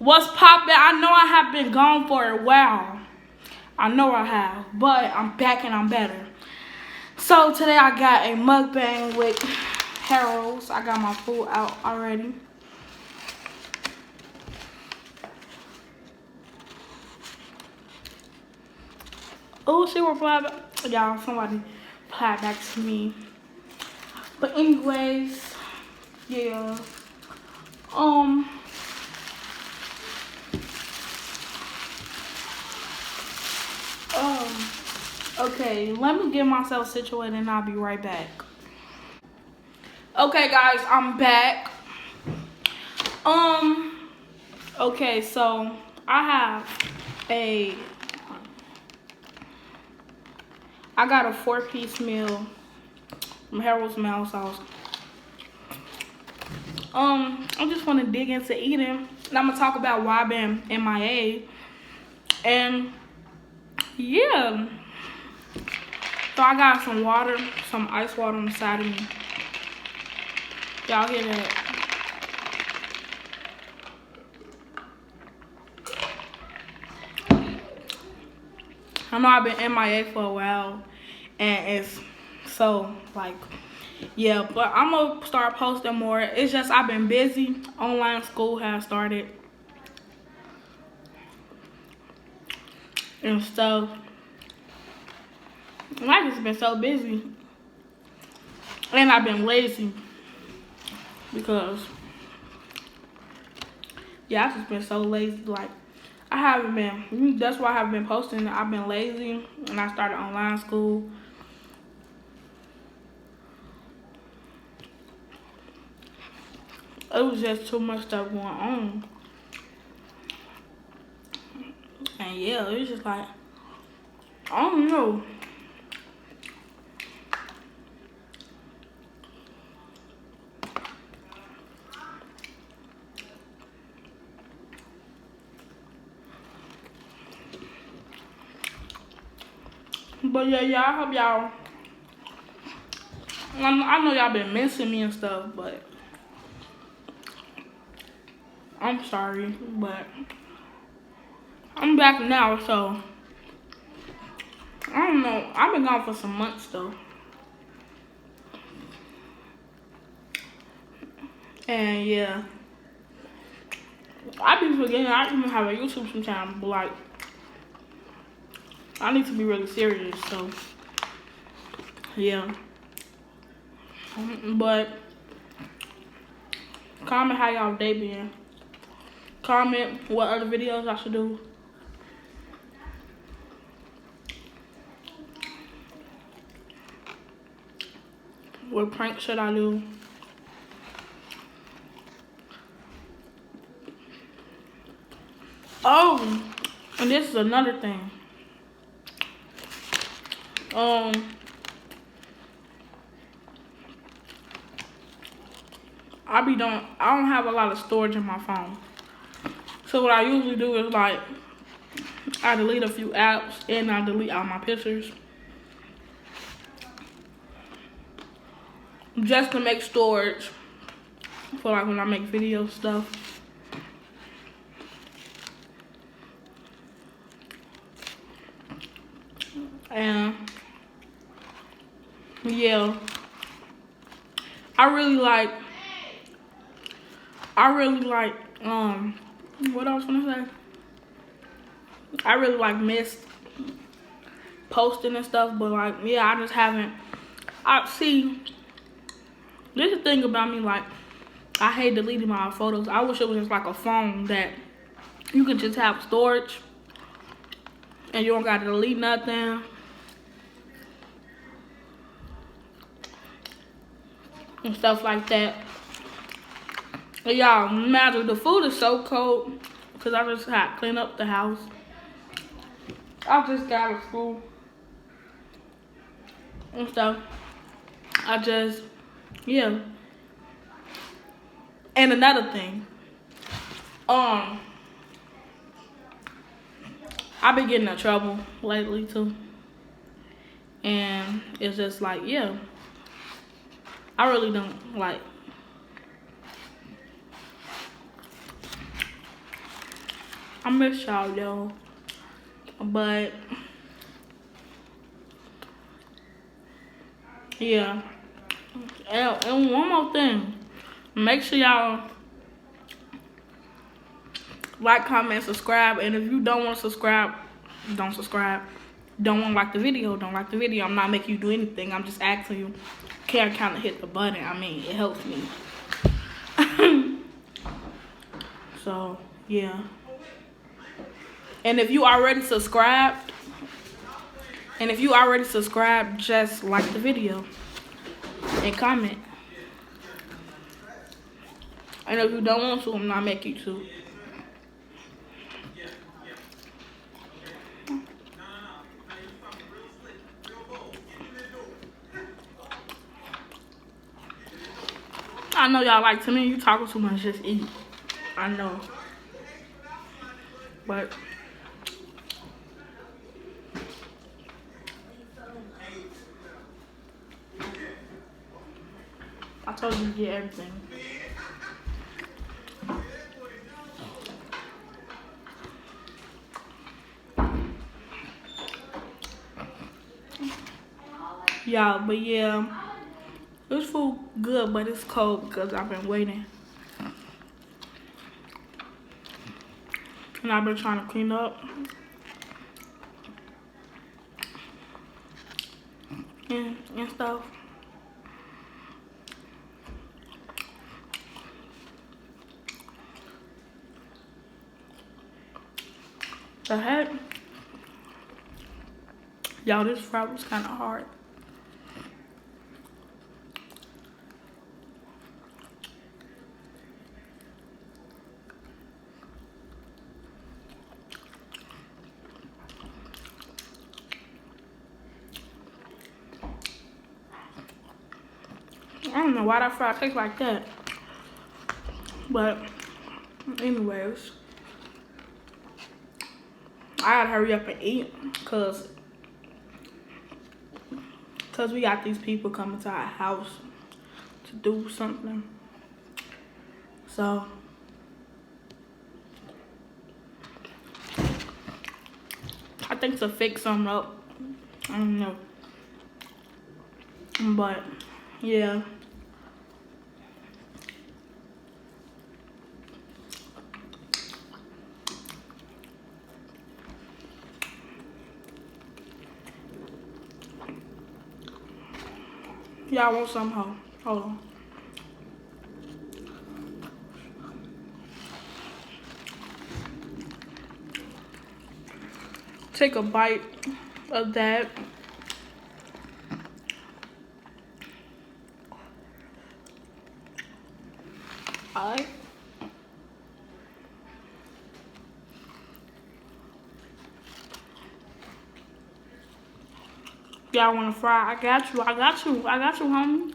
What's poppin'? I know I have been gone for a while. I know I have, but I'm back and I'm better. So today I got a mukbang with Harold's. I got my food out already. Oh, she replied back. Y'all, somebody replied back to me. But anyways, yeah. Okay, let me get myself situated and I'll be right back. Okay guys, I'm back. Okay, so I got a 4-piece meal from Harold's Mouse House. I just want to dig into eating, and I'm gonna talk about why I've been MIA, and yeah. So I got some water, some ice water on the side of me. Y'all hear that? I know I've been MIA for a while, and it's so like, yeah, but I'm gonna start posting more. It's just I've been busy. Online school has started and stuff. And I've just been so busy, and I've been lazy because, yeah, I've just been so lazy. Like, I haven't been, that's why I haven't been posting. I've been lazy, and I started online school. It was just too much stuff going on. And yeah, it was just like, I don't know. But yeah, y'all, I hope y'all, I know y'all been missing me and stuff, but I'm sorry, but I'm back now, so I don't know. I've been gone for some months though. And yeah, I be forgetting I even have a YouTube sometimes, but like, I need to be really serious, so yeah. But comment how y'all day been. Comment what other videos I should do. What prank should I do? Oh, and this is another thing. I don't have a lot of storage in my phone. So what I usually do is like, I delete a few apps and I delete all my pictures. Just to make storage for like when I make video stuff. And yeah, I really like, what I was gonna say? I really like missed posting and stuff, but like, yeah, I just haven't. See, this is the thing about me, like, I hate deleting my photos. I wish it was just like a phone that you could just have storage and you don't gotta delete nothing. And stuff like that. Y'all, imagine the food is so cold because I just had to clean up the house. I just got out of school and stuff. Yeah. And another thing, I've been getting in trouble lately too. And it's just like, yeah, I really don't like. I miss y'all, though. But yeah. And one more thing. Make sure y'all like, comment, subscribe. And if you don't want to subscribe, don't subscribe. Don't want to like the video, don't like the video. I'm not making you do anything. I'm just asking you, can kind of hit the button. I mean, it helps me. So, yeah. And if you already subscribed, just like the video and comment. And if you don't want to, I'm not making you to. I know y'all like, to me, you talking too much, just eat. I know. But I told you to get everything. Y'all, but yeah, this food good, but it's cold because I've been waiting. And I've been trying to clean up. And stuff. The heck? Y'all, this fry was kind of hard. I don't know why that fry tastes like that. But anyways, I gotta hurry up and eat cause we got these people coming to our house to do something. So I think to fix something up. I don't know. But yeah. Y'all want some? Hold on. Take a bite of that. Alright. Y'all want to fry? I got you, homie.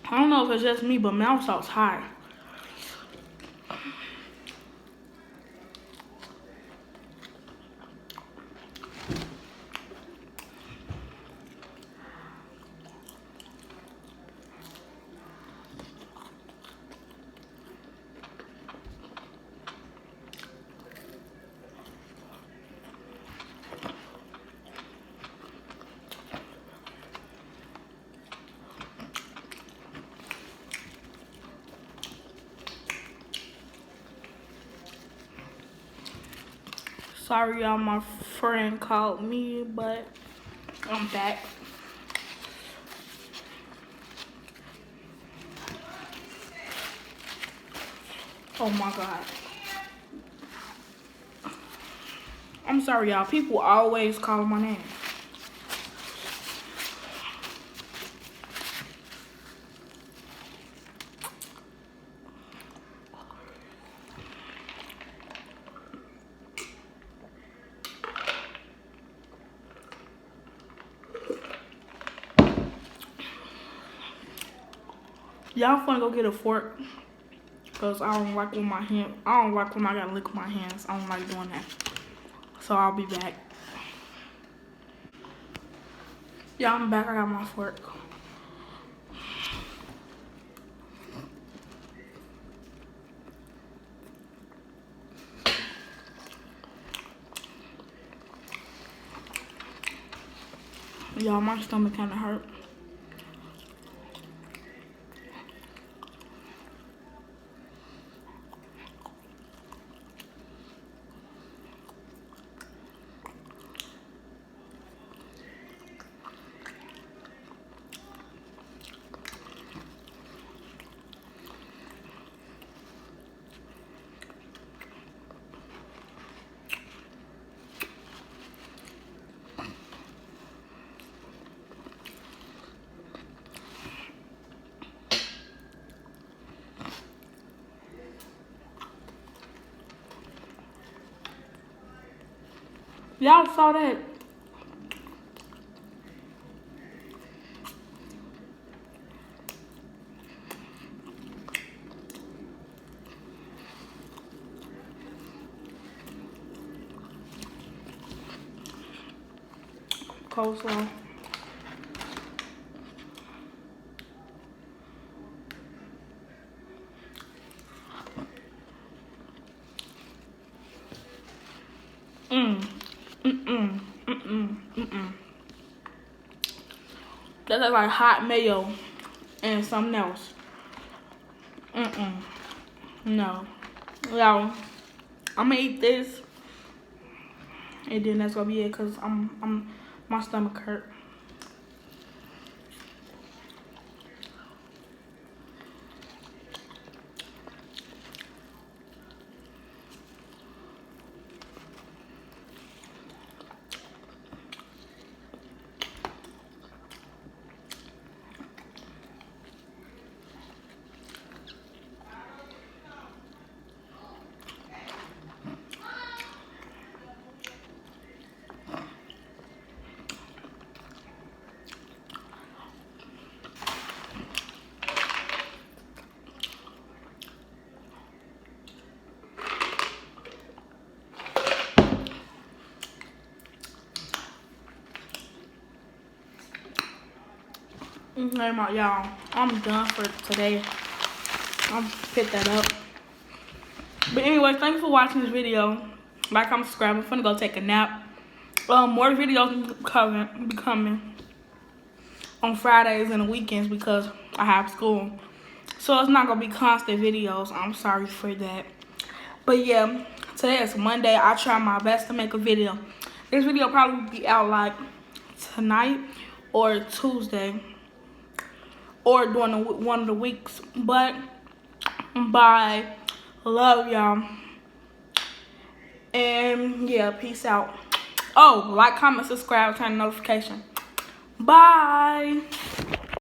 I don't know if it's just me, but mouth salt's high. Sorry, y'all, my friend called me, but I'm back. Oh my God. I'm sorry, y'all. People always call my name. Y'all finna go get a fork. Cause I don't like when my hand, I don't like when I gotta lick my hands. I don't like doing that. So I'll be back. Yeah, I'm back. I got my fork. Y'all, my stomach kind of hurt. Y'all saw that? Coleslaw. That's like hot mayo and something else. No. Y'all, I'm gonna eat this, and then that's gonna be it, cause my stomach hurt. Y'all, I'm done for today. I'm pick that up. But anyway, thank you for watching this video. Like, comment, subscribe. I'm finna go take a nap. More videos be coming on Fridays and the weekends because I have school. So it's not gonna be constant videos. I'm sorry for that. But yeah, today is Monday. I try my best to make a video. This video probably will be out like tonight or Tuesday or during one of the weeks. But bye. Love y'all. And yeah, peace out. Oh, like, comment, subscribe, turn on notification. Bye.